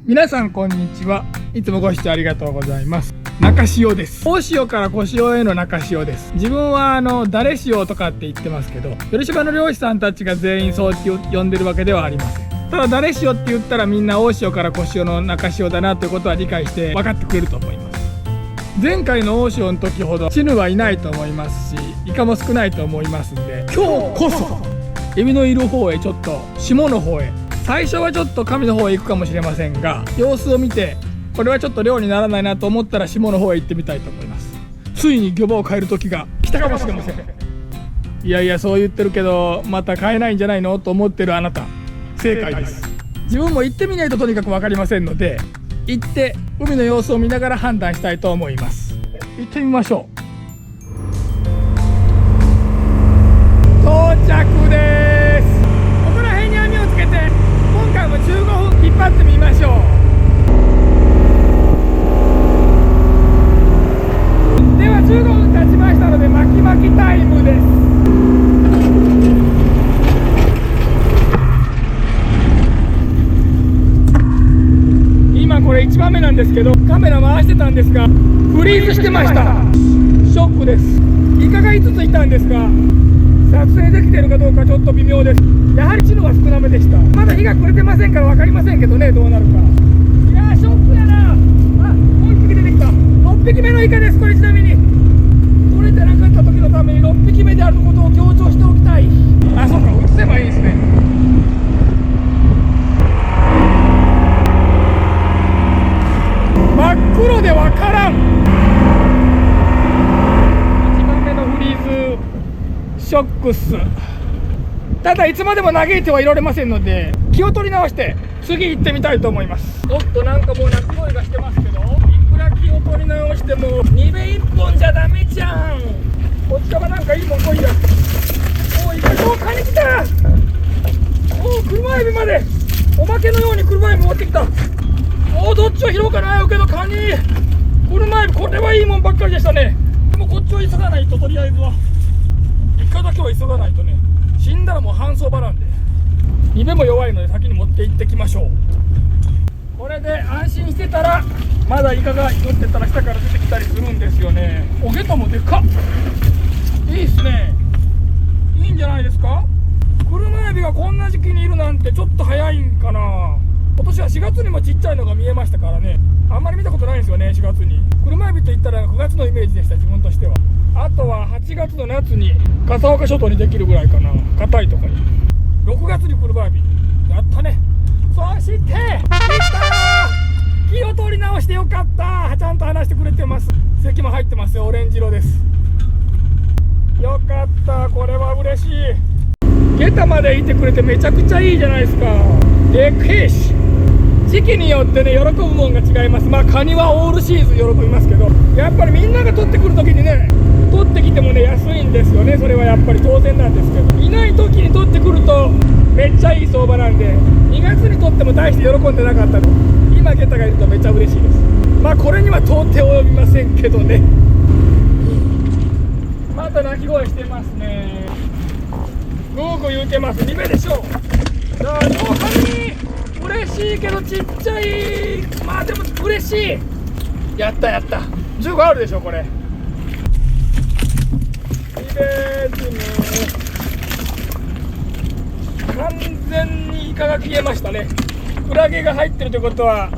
皆さんこんにちは。いつもご視聴ありがとうございます。中潮です。大潮から小潮への中潮です。自分は誰潮とかって言ってますけど、寄島の漁師さんたちが全員そう呼んでるわけではありません。ただ誰潮って言ったらみんな大潮から小潮の中潮だなということは理解して分かってくれると思います。前回の大潮の時ほどチヌはいないと思いますし、イカも少ないと思いますんで、今日こそエビのいる方へちょっと下の方へ、最初はちょっと上の方へ行くかもしれませんが、様子を見てこれはちょっと漁にならないなと思ったら下の方へ行ってみたいと思います。ついに漁場を変える時が来たかもしれません。いやいやそう言ってるけどまた変えないんじゃないのと思ってるあなた、正解です。自分も行ってみないととにかく分かりませんので、行って海の様子を見ながら判断したいと思います。行ってみましょう。到着です。ここら辺に網をつけて今回も15分引っ張ってみましょう。では15分経ちましたので巻き巻きタイムです。今これ1番目なんですけど、カメラ回してたんですがフリーズしてました。ショックです。イカが5ついたんですが撮影できているかどうかちょっと微妙です。やはりチヌは少なめでした。まだ日が暮れてませんから分かりませんけどね、どうなるか。いやーショックやな。あ、もう1匹出てきた。6匹目のイカです。これちなみに取れてなかった時のために6匹目であることを強調しておきたい。あ、そうか、映せばいいですね。真っ黒で分からん。1番目のフリーズショックっす。ただいつまでも嘆いてはいられませんので気を取り直して次行ってみたいと思います。おっと、なんかもう鳴き声がしてますけど、いくら気を取り直しても2べ1本じゃダメじゃん。こっちからなんかいいもん来いや。おお、イカ超カニ来た。おお、車エビまでおまけのように車エビ持ってきた。おお、どっちを拾おうか悩むけどカニ、車エビ、これはいいもんばっかりでしたね。でもこっちを急がないと、とりあえずはイカだけは急がないとね、死んだらもう搬送場なんで。イベも弱いので先に持って行ってきましょう。これで安心してたらまだイカが寄ってたら下から出てきたりするんですよね。おゲタもでかっ。いいっすね。いいんじゃないですか。車エビがこんな時期にいるなんてちょっと早いんかな。今年は4月にもちっちゃいのが見えましたからね。あんまり見たことないんですよね、4月に。車エビといったら9月のイメージでした、自分としては。あとは8月の夏に笠岡諸島にできるぐらいかな、硬いとこに。6月に車エビやったね。そして来たー。気を取り直してよかった。ちゃんと話してくれてます。席も入ってますよ、オレンジ色です。よかった、これは嬉しい。ゲタまでいてくれてめちゃくちゃいいじゃないですか。でけえし、時期によってね喜ぶもんが違います。まあカニはオールシーズン喜びますけど、やっぱりみんなが取ってくる時にね、取ってきてもね安いんですよね。それはやっぱり当然なんですけど、いない時に取ってくるとめっちゃいい相場なんで、2月に取っても大して喜んでなかったの、今ゲタがいるとめっちゃ嬉しいです。まあこれには到底及びませんけどね。また鳴き声してますね。グーグー言うてます。2目でしょう。さあ両カニ嬉しいけどちっちゃい。まあでも嬉しい。やったやった。15あるでしょこれ。完全にイカが消えましたね。クラゲが入ってるということは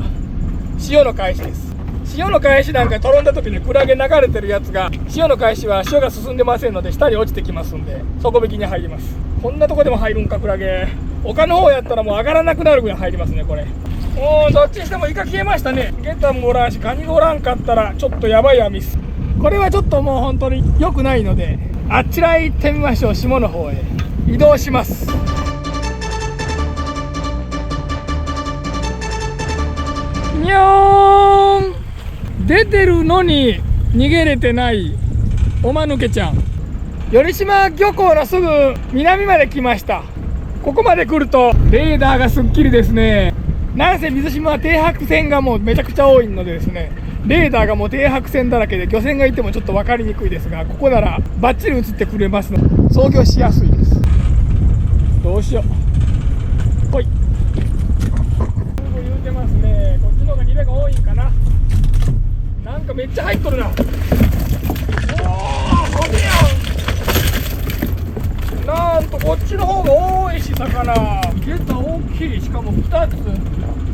潮の返しです。潮の返しなんか転んだ時にクラゲ流れてるやつが、潮の返しは潮が進んでませんので下に落ちてきますんで底引きに入ります。こんなとこでも入るんかクラゲ。丘の方やったらもう上がらなくなるぐらい入りますねこれ。おお、どっちにしてもイカ消えましたね。ゲタもおらんしカニがおらんかったらちょっとやばい網っす。これはちょっともう本当に良くないのであちらへ行ってみましょう。下の方へ移動します。にょーん。出てるのに逃げれてないおまぬけちゃん。寄島漁港のすぐ南まで来ました。ここまで来るとレーダーがすっきりですね。なんせ水島は停泊船がもうめちゃくちゃ多いのでですね、レーダーがもう停泊船だらけで漁船がいてもちょっと分かりにくいですが、ここならバッチリ映ってくれますので操業しやすいです。どうしよう。ほい。言うてますね。なんかめっちゃ入っとるな。おお、派手やん。なんとこっちの方が多いし、魚ゲタ大きい。しかも2つ。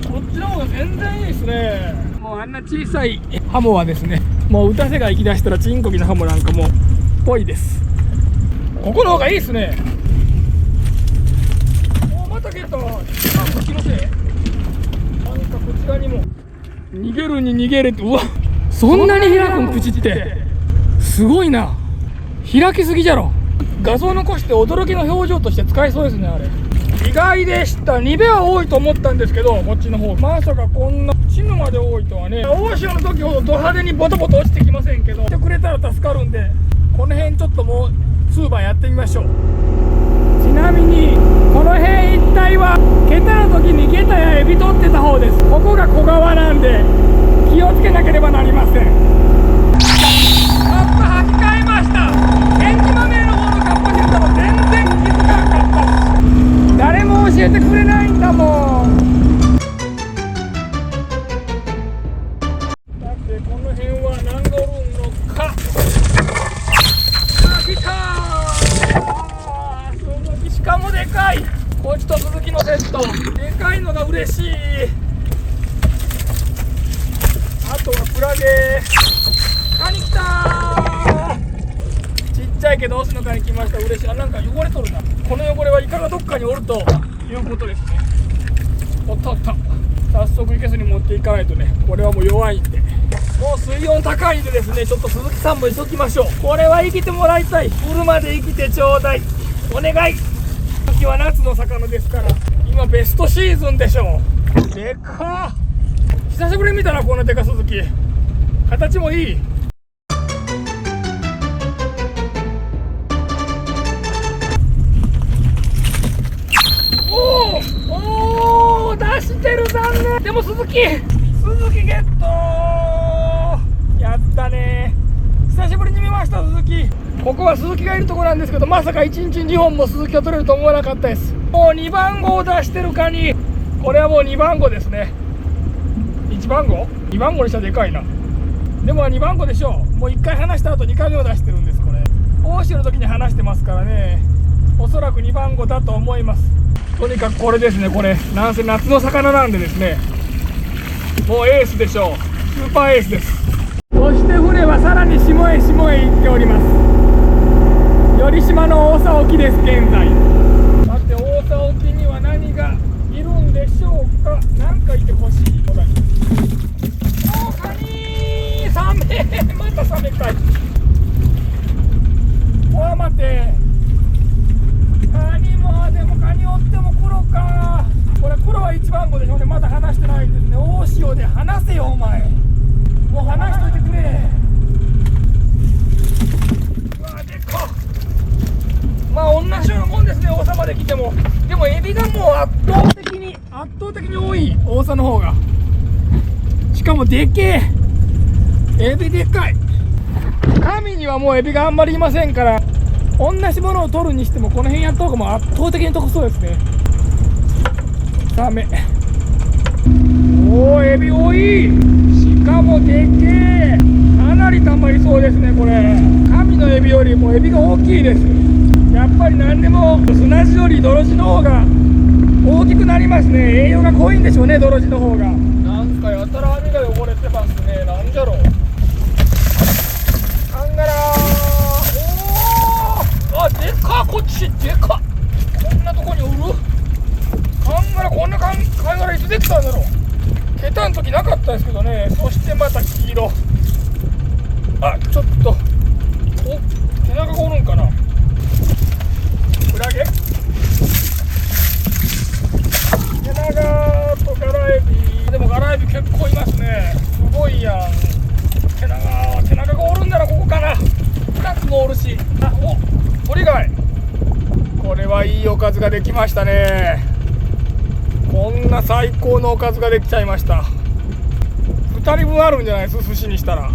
こっちの方が全然いいですね。もうあんな小さいハモはですね、もう打たせが行き出したらチンコキのハモなんかもぽいです。ここの方がいいですね。お、またゲタ。あ、こっちのせい。なんかこちらにも逃げるに逃げれって。うわ、そんなに開くん口ってすごいな。開きすぎじゃろ。画像残して驚きの表情として使えそうですね。あれ意外でした。2べは多いと思ったんですけど、こっちの方まさかこんな死ぬまで多いとはね。大潮の時ほどド派手にボトボト落ちてきませんけど、来てくれたら助かるんで、この辺ちょっともう数番やってみましょう。ちなみにこの辺一帯はケタの時にゲタやエビ取ってた方です。ここが小川なんで気をつけなければなりません。カッパ履き替えました。エンジマメの方のカッパしてたの全然気づかなかった。誰も教えてくれないんだもん。だってこの辺は何乗るのか。あ、来たー。鈴木、しかもでかい。こっちと鈴木のセットでかいのが嬉しい。あとはクラゲ。カニ来たー。ちっちゃいけどオスのカニ来ました。嬉しい。あ、なんか汚れとるな。この汚れはイカがどっかにおるということですね。おっとっと、早速いけすに持っていかないとね。これはもう弱いんで、もう水温高いんでですね、ちょっと鈴木さんも急ぎましょう。これは生きてもらいたい。来るまで生きてちょうだい、お願い。鈴木は夏の魚ですから今ベストシーズンでしょう。でかっ。久しぶりに見たな、こんなでか鈴木。形もいい。おー、出してる。残念。でも鈴木ゲット。やったね。久しぶりに見ました、鈴木。ここは鈴木がいるところなんですけど、まさか1日2本も鈴木が取れると思わなかったです。もう2番号を出してるカニ。これはもう2番号ですね。1番号 ?2 番号にしたらでかいな。でも2番号でしょう。もう1回離した後2回目を出してるんです。これ大潮の時に離してますからね。おそらく2番号だと思います。とにかくこれですね。これなんせ夏の魚なんでですね、もうエースでしょう。スーパーエースです。そして船はさらに下へ行っております。寄島の大沢沖です。現在さて大沢沖には何がいるんでしょうか。なんかいてほしい。おー、カニー。サメ。またサメかい。おー、待て。カニも、でもカニおっても黒か。これ黒は1番号でしょうね。まだ離してないんですね。大潮で離せよお前。もう離しといてくれ。うわ、でかっ。まあ同じようなもんですね、大沢まで来ても。でもエビがもう圧倒的に多い。大沢の方が。しかもでけえ。エビでかい。神にはもうエビがあんまりいませんから、同じものを取るにしてもこの辺やった方がもう圧倒的に得そうですね。ダメ。おお、エビ多い。しかもでけえ。かなりたまりそうですね。これ神のエビよりもエビが大きいです。やっぱり何でも砂地より泥地の方が大きくなりますね。栄養が濃いんでしょうね、泥地の方が。なんかやたら網が汚れてますね。なんじゃろう。カンガラー。おお、あ、でかっ。こっちでかっ。こんなとこにおるカンガラ。こんなカンガラいつできたんだろう。ケタの時なかったですけどね。そしてまた黄色。あ、ちょっと、お、背中がおるんかな。クラゲ、背中とガラエビ。でもガラエビ結構いますね。すごいやん。背中がおるんならここかな。2つもおるし。あ、お、鳥貝。これはいいおかずができましたね。こんな最高のおかずができちゃいました。2人分あるんじゃないです、寿司にしたら。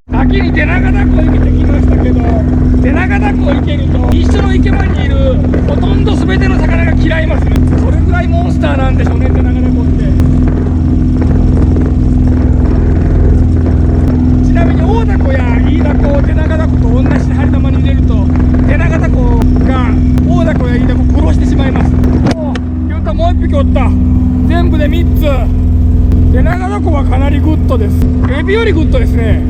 先に手長ダコ生きてきましたけど、手長ダコを生けると一緒の池場にいるほとんど全ての魚が嫌います。それぐらいモンスターなんでしょうね、手長ダコって。手長ダコはかなりグッドです。エビよりグッドですね。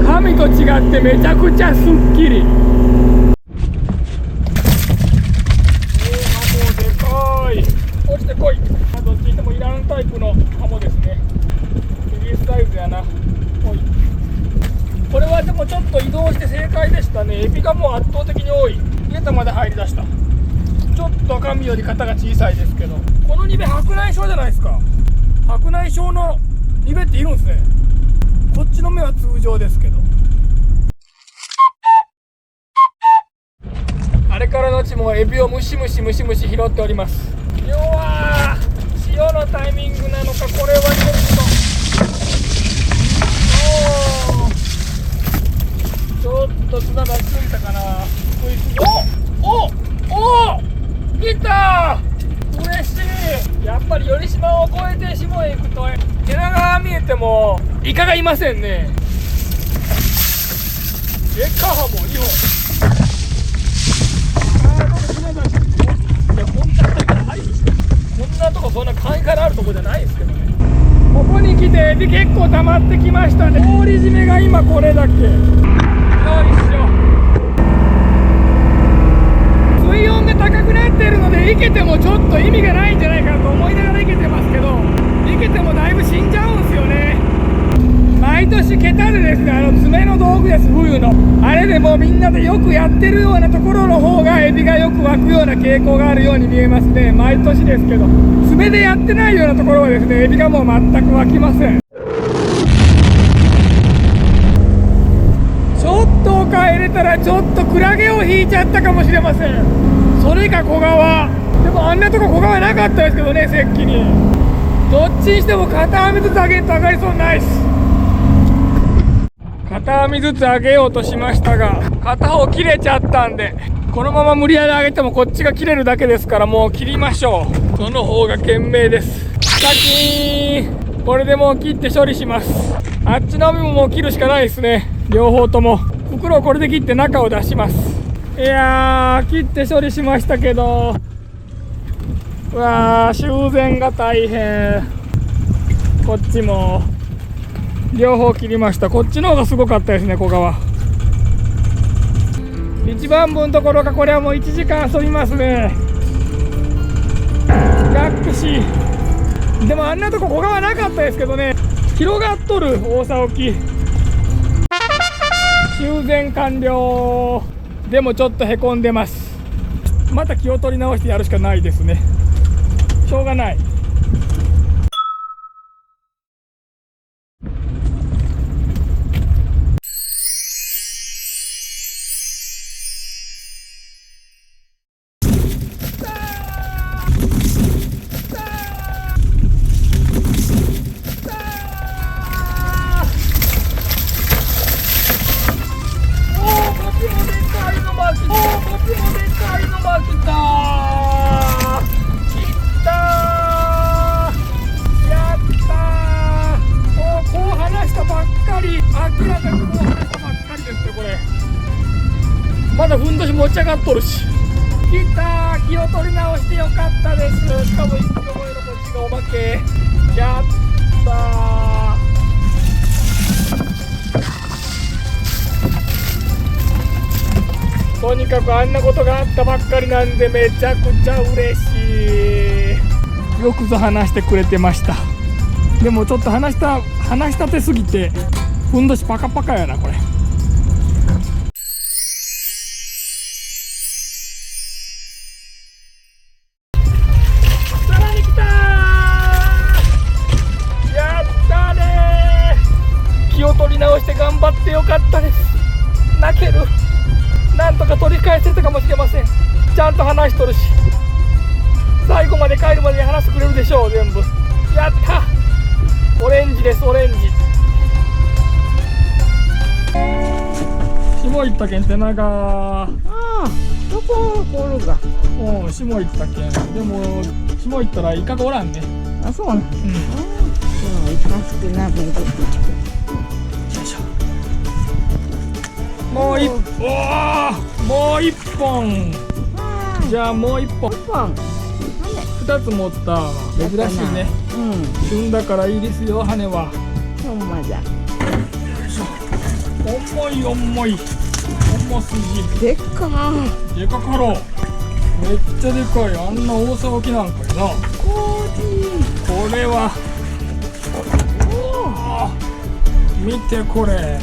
神と違ってめちゃくちゃすっきり。でかい。落ちてこい。どっちにしてもいらんタイプのハモですね。リリースサイズやな。おい。これはでもちょっと移動して正解でしたね。エビがもう圧倒的に多い。入れたまで入りだした。ちょっと神より型が小さいですけど、このニベ白内障じゃないですか。白内障のニベっているんですね。こっちの目は通常ですけど。あれからのちもエビをムシムシ拾っております。要は潮のタイミングなのか、これはちょっと砂出しすぎたかな。お来たー、嬉しい。やっぱり寄島を越えて下へ行くと手長が見えてもイカがいませんね。でっかハモ2本。いや、こんなとこ入るし、こんなとこそんな海からあるとこじゃないですけどね。ここに来てエビ結構溜まってきましたね。氷締めが今これだけ。よいしょ。水温が高くなっているので、いけてもちょっと意味がないんじゃないかなと思いながらいけてますけど、いけてもだいぶ死んじゃうんですよね。毎年桁でですね、爪の道具です、冬のあれでもみんなでよくやってるようなところの方がエビがよく湧くような傾向があるように見えますね。毎年ですけど、爪でやってないようなところはですね、エビがもう全く湧きません。ちょっと丘入れたらちょっとクラゲを引いちゃったかもしれません。それか小川。でもあんなとこ小川なかったですけどね、石器に。どっちにしても片網ずつ上げると上がりそうにないっす。片網ずつ上げようとしましたが、片方切れちゃったんで、このまま無理やり上げてもこっちが切れるだけですから、もう切りましょう。その方が賢明です。シャキーン。これでもう切って処理します。あっちの網ももう切るしかないですね。両方とも袋をこれで切って中を出します。いやー、切って処理しましたけど、うわー、修繕が大変。こっちも両方切りました。こっちの方がすごかったですね、小川。一番分どころか、これはもう1時間遊びますね。ラックシー。でもあんなとこ小川なかったですけどね。広がっとる大沢沖。修繕完了。でもちょっとへこんでます。また気を取り直してやるしかないですね。しょうがない。まだふんどし持ち上がっとるし。来たー、気を取り直してよかったです。しかも1キロ超えのこっちがおまけ。やったー。とにかくあんなことがあったばっかりなんで、めちゃくちゃ嬉しい。よくぞ話してくれてました。でもちょっと話したてすぎてふんどしパカパカやなこれ。さらに来たー。やったねー。気を取り直して頑張ってよかったです。泣ける。なんとか取り返せたかもしれません。ちゃんと話しとるし、最後まで帰るまでに話してくれるでしょう。全部やった。オレンジです、オレンジ。下行ったけん手長。ああ、どこおるが。うん、下行ったけん。でも下行ったらイカがおらんね。あ、そうなん。うん。イカ少なめで。よいしょ。もう一本。じゃあもう一本。一本。2つ持った珍しいね。うん。旬だからいいですよ、羽は。ほんまじゃ。重い重い。重すぎる。でっかー。でかかろう。めっちゃでかい。あんな大騒ぎなんかやな。コージー。これは。見てこれ。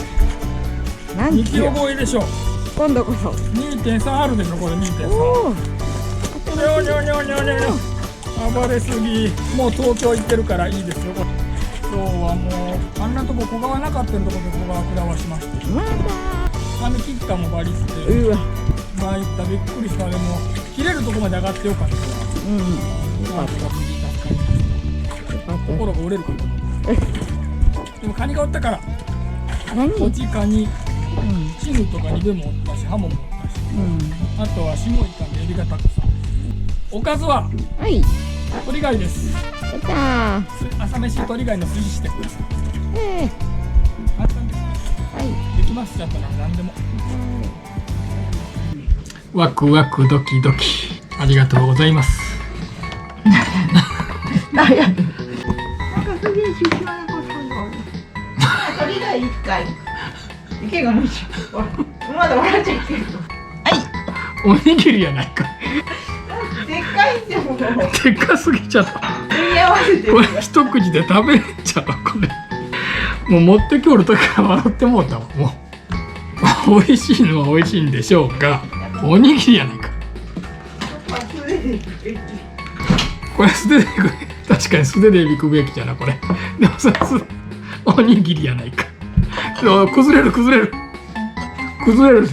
2キ何キロ。ロ超えでしょ。今度こそ。2.3 あるでしょ、これ2.3。おお。にょにょにょにょにょにょ。暴れすぎ。もう東京行ってるからいいですよ。これ今日はもうあんなとこ小川なかったのとこで小川下はしまして。まだ。髪切ったもバリして。うわ。参ったびっくりした。でも切れるとこまで上がってよかったから。うん。よかった。よかった。心が折れるかと思う。でもカニがおったから。何？こちカニ、うん。チヌとかにでもおったし、ハモもおったし。うん。あとは下イカでエビがたくさん。おかずははい。鳥貝です。やったー。朝飯鳥貝の筋してください。簡単です。はい。できますだったら何でも。ワクワクドキドキ。ありがとうございます。なんやねん。なんかすげえ出張なことよ。鳥が一回。池が無視。まだ笑っちゃいけんの。おにぎりやないか。でっかいんじゃもん。でっかすぎちゃった。組み合わせて。これ一口で食べれんちゃうこれ。もう持ってきおる時から笑ってもうたわ。もう美味しいのは美味しいんでしょうが、おにぎりやないか。これ素手でいく。確かに素手でいくべきじゃなこれ。でもさおにぎりやないか。崩れる崩れる崩れる。